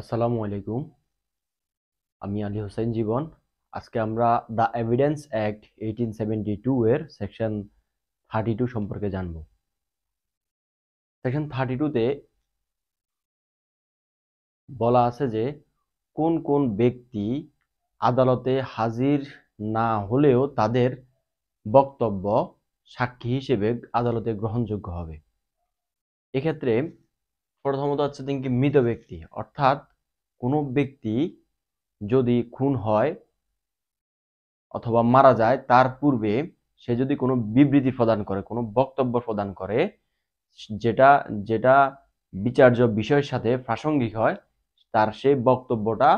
আসসালামু আলাইকুম। আমি আলী হোসেন জীবন। আজকে আমরা দ্য এভিডেন্স অ্যাক্ট 1872 এর সেকশন 32 সম্পর্কে জানব। সেকশন 32 তে বলা আছে যে কোন কোন ব্যক্তি আদালতে হাজির না হলেও তাদের বক্তব্য সাক্ষী হিসেবে আদালতে গ্রহণযোগ্য হবে। এক্ষেত্রে প্রথমত হচ্ছে মৃত ব্যক্তি, অর্থাৎ কোনো ব্যক্তি যদি খুন হয় অথবা মারা যায় তার পূর্বে সে যদি কোনো বিবৃতি প্রদান করে, কোনো বক্তব্য প্রদান করে যেটা যেটা বিচার্য বিষয়ের সাথে প্রাসঙ্গিক হয়, তার সেই বক্তব্যটা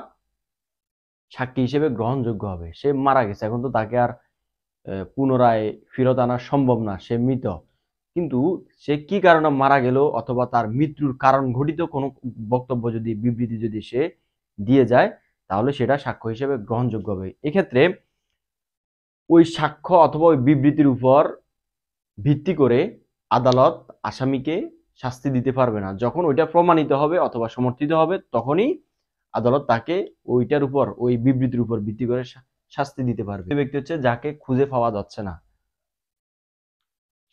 সাক্ষী হিসেবে গ্রহণযোগ্য হবে। সে মারা গেছে, এখন তো তাকে আর পুনরায় ফেরত আনা সম্ভব না, সে মৃত। কিন্তু সে কি কারণে মারা গেল অথবা তার মৃত্যুর কারণ ঘটিত কোনো বক্তব্য যদি বিবৃতি যদি সে দিয়ে যায় তাহলে সেটা সাক্ষ্য হিসেবে গ্রহণযোগ্য হবে। এক্ষেত্রে ওই সাক্ষ্য অথবা ওই বিবৃতির উপর ভিত্তি করে আদালত আসামিকে শাস্তি দিতে পারবে না। যখন ওইটা প্রমাণিত হবে অথবা সমর্থিত হবে তখনই আদালত তাকে ওইটার উপর, ওই বিবৃতির উপর ভিত্তি করে শাস্তি দিতে পারবে। সেই ব্যক্তি হচ্ছে যাকে খুঁজে পাওয়া যাচ্ছে না।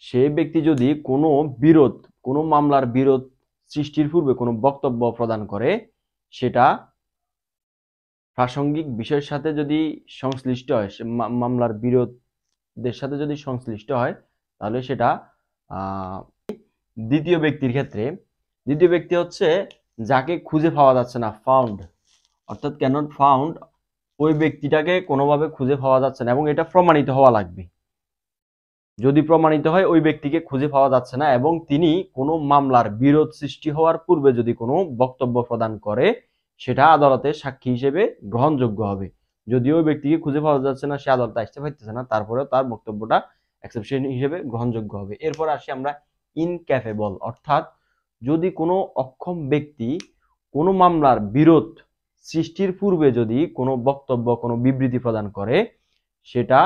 সেই ব্যক্তি যদি কোনো মামলার বিরোধ সৃষ্টির পূর্বে কোনো বক্তব্য প্রদান করে, সেটা প্রাসঙ্গিক বিষয়ের সাথে যদি সংশ্লিষ্ট হয়, মামলার বিরোধের সাথে যদি সংশ্লিষ্ট হয় তাহলে সেটা দ্বিতীয় ব্যক্তির ক্ষেত্রে, দ্বিতীয় ব্যক্তি হচ্ছে যাকে খুঁজে পাওয়া যাচ্ছে না, ফাউন্ড, অর্থাৎ ক্যানট ফাউন্ড, ওই ব্যক্তিটাকে কোনোভাবে খুঁজে পাওয়া যাচ্ছে না এবং এটা প্রমাণিত হওয়া লাগবে। যদি প্রমাণিত হয় ওই ব্যক্তিকে খুঁজে পাওয়া যাচ্ছে না এবং তিনি কোনো মামলার বিরোধ সৃষ্টি হওয়ার পূর্বে যদি কোনো বক্তব্য প্রদান করে, সেটা আদালতে সাক্ষী হিসেবে গ্রহণযোগ্য হবে। যদিও ওই ব্যক্তিকে খুঁজে পাওয়া যাচ্ছে না, সে আদালতে আসতে পারতেছে না, তারপরেও তার বক্তব্যটা এক্সেপশন হিসেবে গ্রহণযোগ্য হবে। এরপর আসি আমরা ইনক্যাপেবল, অর্থাৎ যদি কোনো অক্ষম ব্যক্তি কোনো মামলার বিরোধ সৃষ্টির পূর্বে যদি কোনো বক্তব্য, কোনো বিবৃতি প্রদান করে, সেটা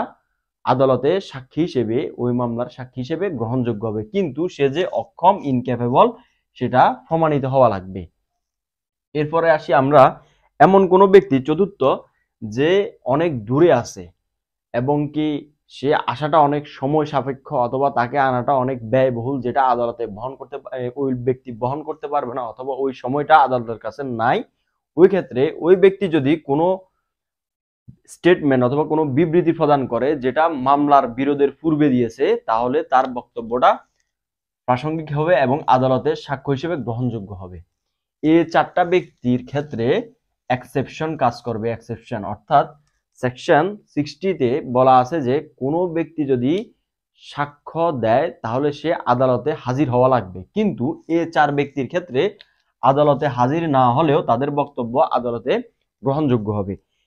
আদালতে সাক্ষী হিসেবে, ওই মামলার সাক্ষী হিসেবে গ্রহণযোগ্য হবে। কিন্তু সে যে অক্ষম, ইনক্যাপেবল, সেটা প্রমাণিত হওয়া লাগবে। এরপরে আসি আমরা এমন কোনো ব্যক্তি, চতুর্থ, যে অনেক দূরে আছে এবং কি সে আসাটা অনেক সময় সাপেক্ষ অথবা তাকে আনাটা অনেক ব্যয়বহুল, যেটা আদালতে ওই ব্যক্তি বহন করতে পারবে না অথবা ওই সময়টা আদালতের কাছে নাই। ওই ক্ষেত্রে ওই ব্যক্তি যদি কোনো স্টেটমেন্ট অথবা কোনো বিবৃতি প্রদান করে যেটা মামলার বিরোধের পূর্বে দিয়েছে, তাহলে তার বক্তব্যটা প্রাসঙ্গিক হবে এবং আদালতে সাক্ষ্য হিসেবে গ্রহণযোগ্য হবে। এই চারটা ব্যক্তির ক্ষেত্রে এক্সেপশন কাজ করবে। এক্সেপশন অর্থাৎ সেকশন 60 তে বলা আছে যে কোনো ব্যক্তি যদি সাক্ষ্য দেয় তাহলে সে আদালতে হাজির হওয়া লাগবে, কিন্তু এই চার ব্যক্তির ক্ষেত্রে আদালতে হাজির না হলেও তাদের বক্তব্য আদালতে গ্রহণযোগ্য হবে।